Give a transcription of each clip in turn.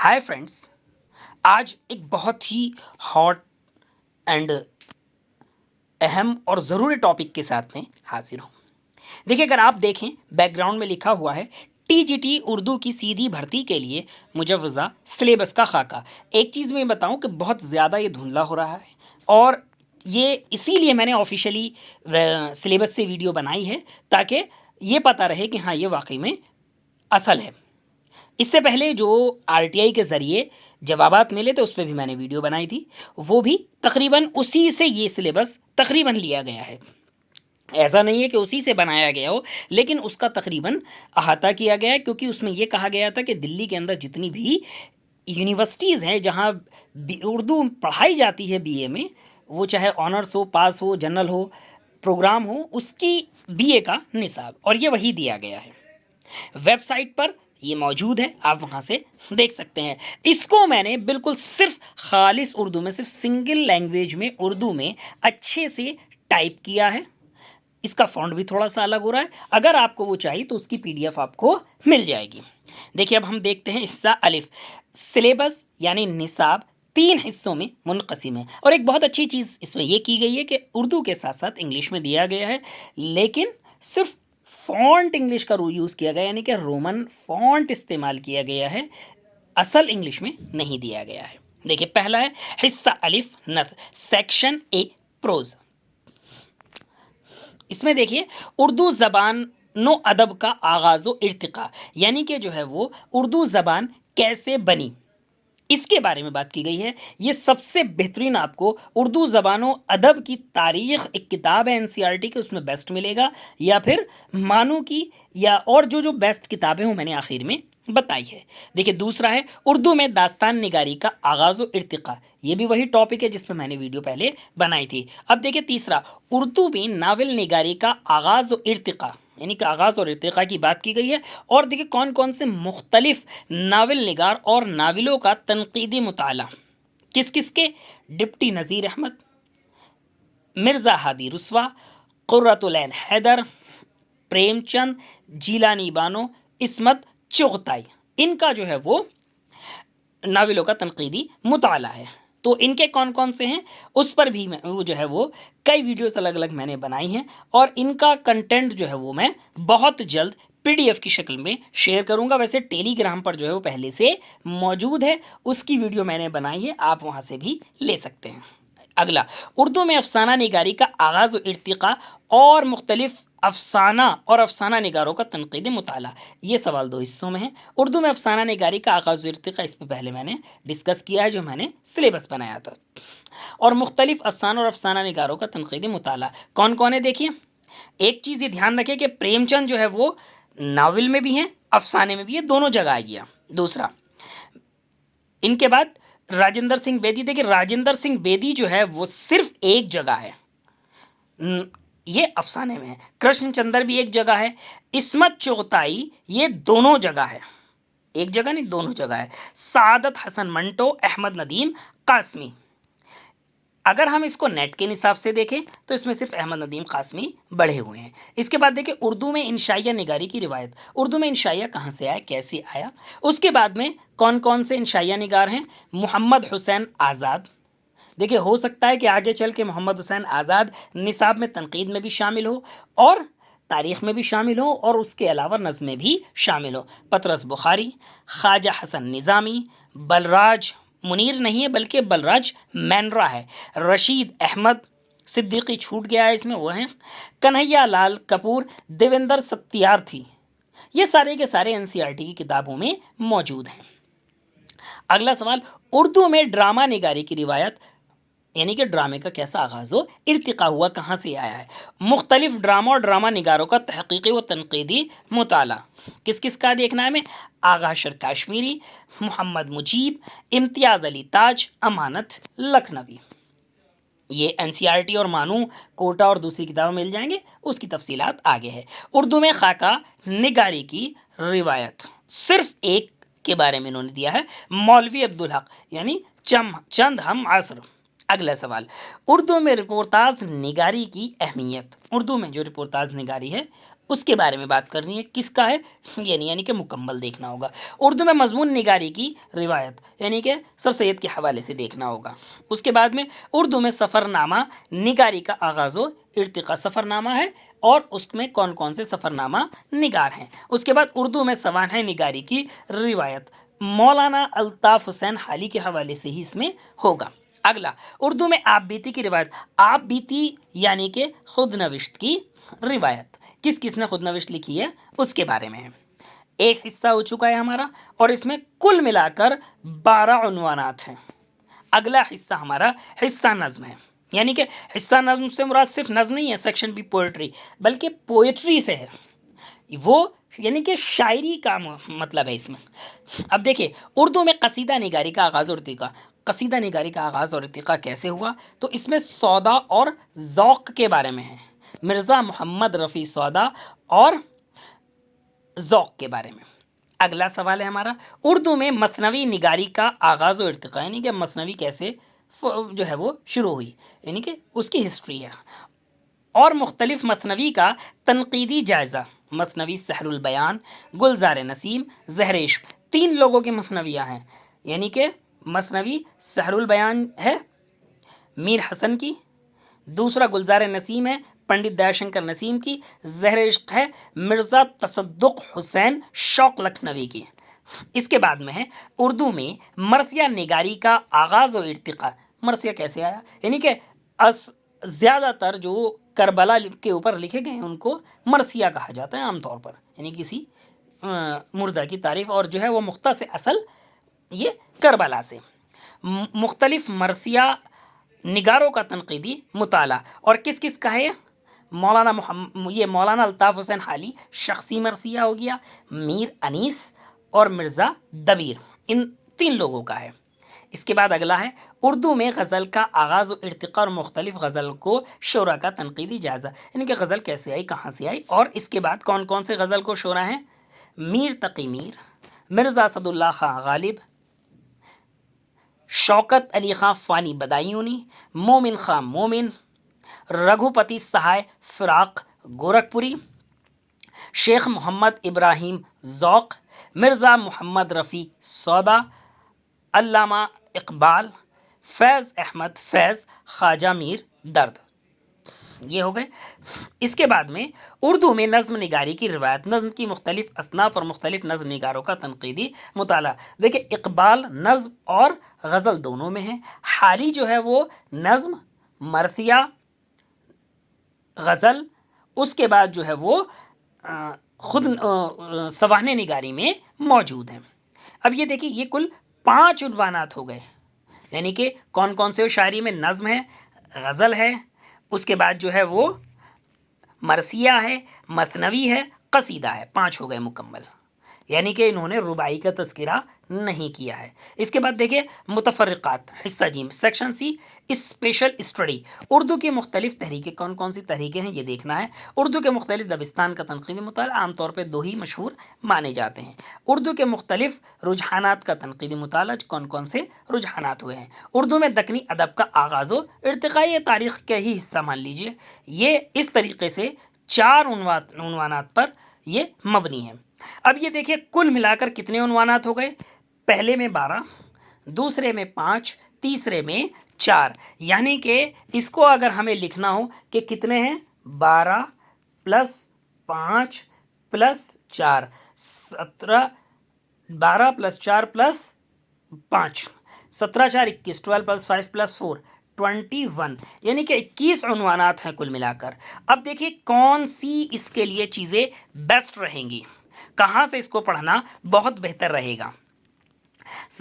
Hi friends, आज एक बहुत ही हॉट एंड अहम और ज़रूरी टॉपिक के साथ में हाजिर हूँ। देखिए, अगर आप देखें बैकग्राउंड में लिखा हुआ है टीजीटी उर्दू की सीधी भर्ती के लिए मुजव्वज़ा सिलेबस का खाका। एक चीज़ मैं बताऊं कि बहुत ज़्यादा ये धुंधला हो रहा है और ये इसीलिए मैंने ऑफिशियली सिलेबस से वीडियो बनाई है ताकि ये पता रहे कि हाँ, ये वाकई में असल है। इससे पहले जो आरटीआई के ज़रिए जवाबात मिले थे उस पर भी मैंने वीडियो बनाई थी, वो भी तकरीबन उसी से ये सिलेबस तकरीबन लिया गया है। ऐसा नहीं है कि उसी से बनाया गया हो, लेकिन उसका तकरीबन अहाता किया गया है, क्योंकि उसमें यह कहा गया था कि दिल्ली के अंदर जितनी भी यूनिवर्सिटीज़ हैं जहाँ उर्दू पढ़ाई जाती है बीए में, वो चाहे ऑनर्स हो, पास हो, जनरल हो, प्रोग्राम हो, उसकी बीए का निसाब, और ये वही दिया गया है। वेबसाइट पर ये मौजूद है, आप वहाँ से देख सकते हैं। इसको मैंने बिल्कुल सिर्फ खालिस उर्दू में, सिर्फ सिंगल लैंग्वेज में उर्दू में अच्छे से टाइप किया है। इसका फॉन्ट भी थोड़ा सा अलग हो रहा है। अगर आपको वो चाहिए तो उसकी पीडीएफ आपको मिल जाएगी। देखिए, अब हम देखते हैं हिस्सा अलिफ। सिलेबस यानी निसाब 3 हिस्सों में मुनक़सिम है, और एक बहुत अच्छी चीज़ इसमें यह की गई है कि उर्दू के साथ साथ इंग्लिश में दिया गया है, लेकिन सिर्फ फ़ॉन्ट इंग्लिश का यूज़ किया गया, यानी कि रोमन फ़ॉन्ट इस्तेमाल किया गया है, असल इंग्लिश में नहीं दिया गया है। देखिए, पहला है हिस्सा अलिफ नथ, सेक्शन ए प्रोज़। इसमें देखिए उर्दू ज़बान नो अदब का आगाज़ व इर्तिक़ा, यानी कि जो है वो उर्दू ज़बान कैसे बनी, इसके बारे में बात की गई है। ये सबसे बेहतरीन आपको उर्दू ज़बानों अदब की तारीख़, एक किताब है एनसीईआरटी की, उसमें बेस्ट मिलेगा, या फिर मानू की, या और जो जो बेस्ट किताबें हूँ मैंने आखिर में बताई है। देखिए, दूसरा है उर्दू में दास्तान निगारी का आगाज़ व इर्तिक़ा। ये भी वही टॉपिक है जिस पर मैंने वीडियो पहले बनाई थी। अब देखिए तीसरा, उर्दू में नावल निगारी का आगाज़ व इर्तिक़ा, यानी कि आगाज़ और इर्तिक़ा की बात की गई है। और देखिए कौन कौन से मुख्तलिफ नावल निगार और नावलों का तनकीदी मुताला, किस किस के, डिप्टी नज़ीर अहमद, मिर्ज़ा हादी रुस्वा, कुर्रतुल ऐन हैदर, प्रेमचंद, जीलानी बानो, इस्मत चुगताई, इनका जो है वो नावलों का तनकीदी मुताला है। तो इनके कौन कौन से हैं उस पर भी मैं वो जो है वो कई वीडियोस अलग अलग मैंने बनाई हैं, और इनका कंटेंट जो है वो मैं बहुत जल्द पीडीएफ की शक्ल में शेयर करूंगा। वैसे टेलीग्राम पर जो है वो पहले से मौजूद है, उसकी वीडियो मैंने बनाई है, आप वहां से भी ले सकते हैं। अगला, उर्दू में अफसाना निगारी का आगाज़ व इर्तिक़ा और मुख्तलिफ अफसाना और अफसाना निगारों का तनकीदी मुताला। ये सवाल 2 हिस्सों में है। उर्दू में अफसाना निगारी का आगाज़ व इर्तिक़ा, इस पर पहले मैंने डिस्कस किया है, जो मैंने सिलेबस बनाया था। और मुख्तलिफ अफसाना और अफसाना निगारों का तनकीदी मुताला कौन कौन है। देखिए, एक चीज़ ये ध्यान रखें कि प्रेमचंद जो है वो नावल में भी हैं, अफसाने में भी है, दोनों जगह आ गया। दूसरा, इनके बाद राजेंद्र सिंह बेदी। देखिए, राजेंद्र सिंह बेदी जो है वो सिर्फ एक जगह है, ये अफसाने में है। कृष्णचंद्र भी एक जगह है, इस्मत चुगताई ये दोनों जगह है, एक जगह नहीं दोनों जगह है। सादत हसन मंटो, अहमद नदीम कासमी। अगर हम इसको नेट के हिसाब से देखें तो इसमें सिर्फ अहमद नदीम कासमी बढ़े हुए हैं। इसके बाद देखिए उर्दू में इंशाइया निगारी की रिवायत, उर्दू में इंशाइया कहाँ से आया, कैसे आया। उसके बाद में कौन कौन से इंशाइया निगार हैं। मोहम्मद हुसैन आज़ाद। देखिए, हो सकता है कि आगे चल के मोहम्मद हुसैन आज़ाद निसाब में तनकीद में भी शामिल हो और तारीख़ में भी शामिल हो, और उसके अलावा नज़्में भी शामिल हो। पतरस बुखारी, ख्वाजा हसन निज़ामी, बलराज मुनीर नहीं है बल्कि बलराज मैनरा है, रशीद अहमद, सिद्दीकी छूट गया है इसमें, वो हैं कन्हैया लाल कपूर, देवेंद्र सत्यार्थी। ये सारे के सारे एनसीईआरटी की किताबों में मौजूद हैं। अगला सवाल, उर्दू में ड्रामा निगारी की रिवायत, यानी कि ड्रामे का कैसा आगाज़ हो, इर्तिक़ा हुआ, कहाँ से आया है। मुख्तलिफ ड्रामा और ड्रामा निगारों का तहक़ीक़ी व तनक़ीदी मुताला, किस किस का देखना है हमें। आगा शर काश्मीरी, मोहम्मद मुजीब, इम्तियाज़ अली ताज, अमानत लखनवी। ये एनसीईआरटी और मानू कोटा और दूसरी किताबें मिल जाएंगे, उसकी तफसीलात आगे है। उर्दू में खाका निगारी की रिवायत सिर्फ एक के बारे में इन्होंने दिया है, मौलवी अब्दुल हक, यानी चंद हम असर। अगला सवाल, उर्दू में रिपोर्टाज निगारी की अहमियत। उर्दू में जो रिपोर्टाज निगारी है اس کے بارے میں بات کرنی ہے. کس کا ہے؟ یعنی کہ مکمل دیکھنا ہوگا. اردو میں مضمون نگاری کی روایت یعنی کہ سر سید کے حوالے سے دیکھنا ہوگا. اس کے بعد میں اردو میں سفر نامہ نگاری کا آغاز و ارتقا. سفر نامہ ہے اور اس میں کون کون سے سفر نامہ نگار ہیں. اس کے بعد اردو میں سوانح نگاری کی روایت مولانا الطاف حسین حالی کے حوالے سے ہی اس میں ہوگا. اگلا اردو میں آپ بیتی کی روایت. آپ بیتی یعنی کہ خود نوشت کی روایت. کس کس نے خود نوشت لکھی ہے اس کے بارے میں ہے. ایک حصہ ہو چکا ہے ہمارا اور اس میں کل ملا کر 12 عنوانات ہیں. اگلا حصہ ہمارا حصہ نظم ہے. یعنی کہ حصہ نظم سے مراد صرف نظم نہیں ہے سیکشن بھی پوئٹری بلکہ پوئٹری سے ہے. وہ یعنی کہ شاعری کا مطلب ہے اس میں. اب دیکھیں اردو میں قصیدہ نگاری کا آغاز اور ارتقا. قصیدہ نگاری کا آغاز اور ارتقا کیسے ہوا؟ تو اس میں سودا اور ذوق کے بارے میں ہے. مرزا محمد رفیع سودا اور ذوق کے بارے میں. اگلا سوال ہے ہمارا اردو میں مثنوی نگاری کا آغاز و ارتقا. یعنی کہ مثنوی کیسے جو ہے وہ شروع ہوئی یعنی کہ اس کی ہسٹری ہے. اور مختلف مثنوی کا تنقیدی جائزہ. مثنوی سحر البیان، گلزار نسیم، زہر عشق 3 لوگوں کی مثنویاں ہیں. یعنی کہ مثنوی سحر البیان ہے میر حسن کی، دوسرا گلزار نسیم ہے پنڈت دیا شنکر نسیم کی، زہر عشق ہے مرزا تصدق حسین شوق لکھنوی کی. اس کے بعد میں ہے اردو میں مرثیہ نگاری کا آغاز و ارتقا. مرثیہ کیسے آیا؟ یعنی کہ زیادہ تر جو کربلا کے اوپر لکھے گئے ہیں ان کو مرثیہ کہا جاتا ہے عام طور پر. یعنی کسی مردہ کی تعریف اور جو ہے وہ مختص اصل یہ کربلا سے. مختلف مرثیہ نگاروں کا تنقیدی مطالعہ. اور کس کس کا ہے یہ مولانا الطاف حسین حالی شخصی مرثیہ ہو گیا، میر انیس اور مرزا دبیر ان 3 لوگوں کا ہے. اس کے بعد اگلا ہے اردو میں غزل کا آغاز و ارتقاء اور مختلف غزل کو شعراء کا تنقیدی جائزہ. یعنی کہ غزل کیسے آئی، کہاں سے آئی اور اس کے بعد کون کون سے غزل کو شعراء ہیں؟ میر تقی میر، مرزا اسد اللہ خان غالب، شوکت علی خان فانی بدایونی، مومن خان مومن، رگھوپتی سہائے فراق گورکھپوری، شیخ محمد ابراہیم ذوق، مرزا محمد رفیع سودا، علامہ اقبال، فیض احمد فیض، خواجہ میر درد. یہ ہو گئے. اس کے بعد میں اردو میں نظم نگاری کی روایت. نظم کی مختلف اصناف اور مختلف نظم نگاروں کا تنقیدی مطالعہ. دیکھیں اقبال نظم اور غزل دونوں میں ہے. حالی جو ہے وہ نظم، مرثیہ، غزل، اس کے بعد جو ہے وہ خود سوانح نگاری میں موجود ہیں. اب یہ دیکھیے یہ کل 5 عنوانات ہو گئے. یعنی کہ کون کون سے شاعری میں نظم ہے، غزل ہے، اس کے بعد جو ہے وہ مرثیہ ہے، مثنوی ہے، قصیدہ ہے. 5 ہو گئے مکمل. یعنی کہ انہوں نے رباعی کا تذکرہ نہیں کیا ہے. اس کے بعد دیکھیں متفرقات حصہ جیم section C special study. Urdu کی مختلف تحریکیں کون کون سی تحریکیں ہیں یہ دیکھنا ہے. اردو کے مختلف دبستان کا تنقیدی مطالعہ. عام طور پہ 2 ہی مشہور مانے جاتے ہیں. اردو کے مختلف رجحانات کا تنقیدی مطالعہ. کون کون سے رجحانات ہوئے ہیں. اردو میں دکنی ادب کا آغاز و ارتقائی تاریخ کا ہی حصہ مان لیجئے. یہ اس طریقے سے 4 عنوانات پر یہ مبنی ہے. اب یہ دیکھیں کل ملا کر کتنے عنوانات ہو گئے. پہلے میں 12، دوسرے میں 5، تیسرے میں 4. یعنی کہ اس کو اگر ہمیں لکھنا ہو کہ کتنے ہیں 12 + 5 + 4 17، 12 + 4 + 5 17 4 21، 12 + 5 + 4 21. یعنی کہ 21 عنوانات ہیں کل ملا کر. اب دیکھیے کون سی اس کے لیے چیزیں بیسٹ رہیں گی، کہاں سے اس کو پڑھنا بہت بہتر رہے گا.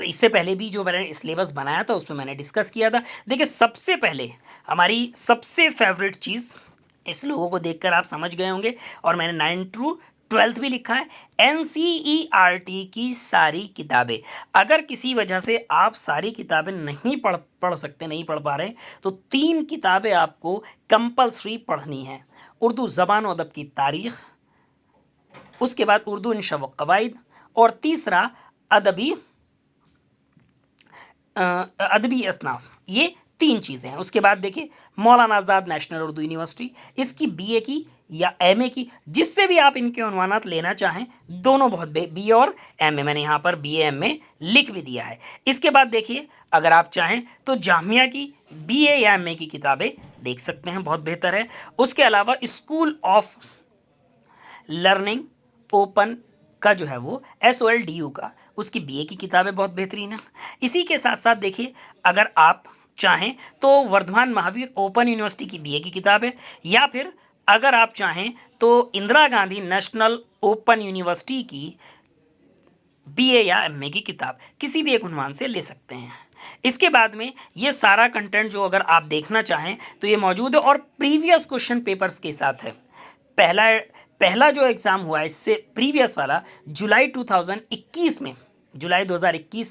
اس سے پہلے بھی جو میں نے سلیبس بنایا تھا اس میں نے ڈسکس کیا تھا. دیکھیں سب سے پہلے ہماری سب سے فیوریٹ چیز اس لوگوں کو دیکھ کر آپ سمجھ گئے ہوں گے اور میں نے 9 to 12 بھی لکھا ہے. NCERT کی ساری کتابیں. اگر کسی وجہ سے آپ ساری کتابیں نہیں پڑھ سکتے، نہیں پڑھ پا رہے تو 3 کتابیں آپ کو کمپلسری پڑھنی ہیں. اردو زبان و ادب کی تاریخ، اس کے بعد اردو انشاء و قواعد، اور تیسرا ادبی اصناف. یہ 3 चीज़ें हैं। उसके बाद देखिए मौलाना आज़ाद नेशनल उर्दू यूनिवर्सिटी, इसकी बीए की या एमए की, जिससे भी आप इनके उन्वानात लेना चाहें, दोनों बहुत बीए और एमए, मैंने यहाँ पर बीए एमए लिख भी दिया है। इसके बाद देखिए अगर आप चाहें तो जामिया की बीए या एमए की किताबें देख सकते हैं, बहुत बेहतर है। उसके अलावा स्कूल ऑफ लर्निंग ओपन का जो है वो SOLDU का, उसकी बीए की किताबें बहुत बेहतरीन है। इसी के साथ साथ देखिए अगर आप चाहें तो वर्धमान महावीर ओपन यूनिवर्सिटी की बीए की किताब है, या फिर अगर आप चाहें तो Indira Gandhi national open university की बीए या एमए की किताब किसी भी एक उन्वान से ले सकते हैं। इसके बाद में ये सारा कंटेंट जो अगर आप देखना चाहें तो ये मौजूद है और प्रीवियस क्वेश्चन पेपर्स के साथ है। पहला जो एग्ज़ाम हुआ है इससे प्रीवियस वाला जुलाई 2021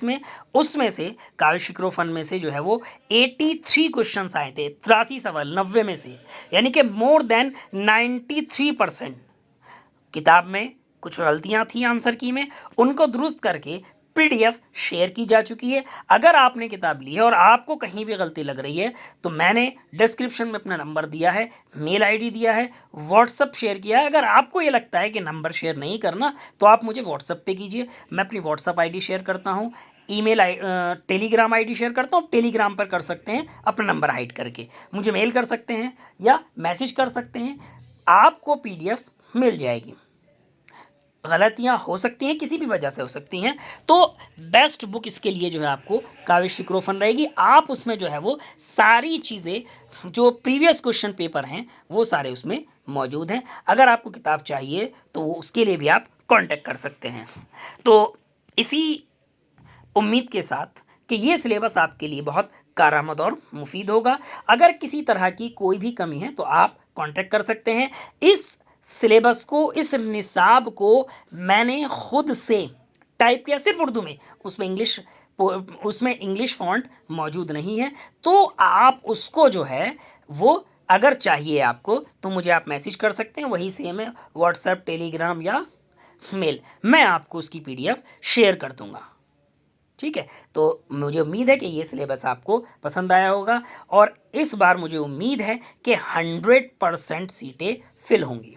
में, उसमें से काव्य शिखरो फन में से जो है वो 83 क्वेश्चंस आए थे, 83 सवाल 90 में से, यानी कि मोर देन 93%। किताब में कुछ गलतियां थी आंसर की में, उनको दुरुस्त करके PDF शेयर की जा चुकी है। अगर आपने किताब ली है और आपको कहीं भी गलती लग रही है तो मैंने डिस्क्रिप्शन में अपना नंबर दिया है, मेल ID दिया है, व्हाट्सअप शेयर किया है। अगर आपको ये लगता है कि नंबर शेयर नहीं करना तो आप मुझे व्हाट्सअप पे कीजिए, मैं अपनी व्हाट्सअप ID शेयर करता हूँ, टेलीग्राम ID शेयर करता हूँ। टेलीग्राम पर कर सकते हैं अपना नंबर हाइड करके, मुझे मेल कर सकते हैं या मैसेज कर सकते हैं, आपको PDF मिल जाएगी। गलतियाँ हो सकती हैं, किसी भी वजह से हो सकती हैं, तो बेस्ट बुक इसके लिए जो है आपको काव्य शिखरो फन रहेगी। आप उसमें जो है वो सारी चीज़ें जो प्रीवियस क्वेश्चन पेपर हैं वो सारे उसमें मौजूद हैं। अगर आपको किताब चाहिए तो उसके लिए भी आप कांटेक्ट कर सकते हैं। तो इसी उम्मीद के साथ कि ये सिलेबस आपके लिए बहुत कारआमद और मुफीद होगा। अगर किसी तरह की कोई भी कमी है तो आप कांटेक्ट कर सकते हैं। इस सिलेबस को, इस निसाब को मैंने खुद से टाइप किया सिर्फ उर्दू में, उसमें इंग्लिश फ़ॉन्ट मौजूद नहीं है। तो आप उसको जो है वो अगर चाहिए आपको तो मुझे आप मैसेज कर सकते हैं, वही सेम है व्हाट्सएप, टेलीग्राम या मेल, मैं आपको उसकी PDF शेयर कर दूंगा। ठीक है, तो मुझे उम्मीद है कि ये सिलेबस आपको पसंद आया होगा और इस बार मुझे उम्मीद है कि 100% सीटें फिल होंगी।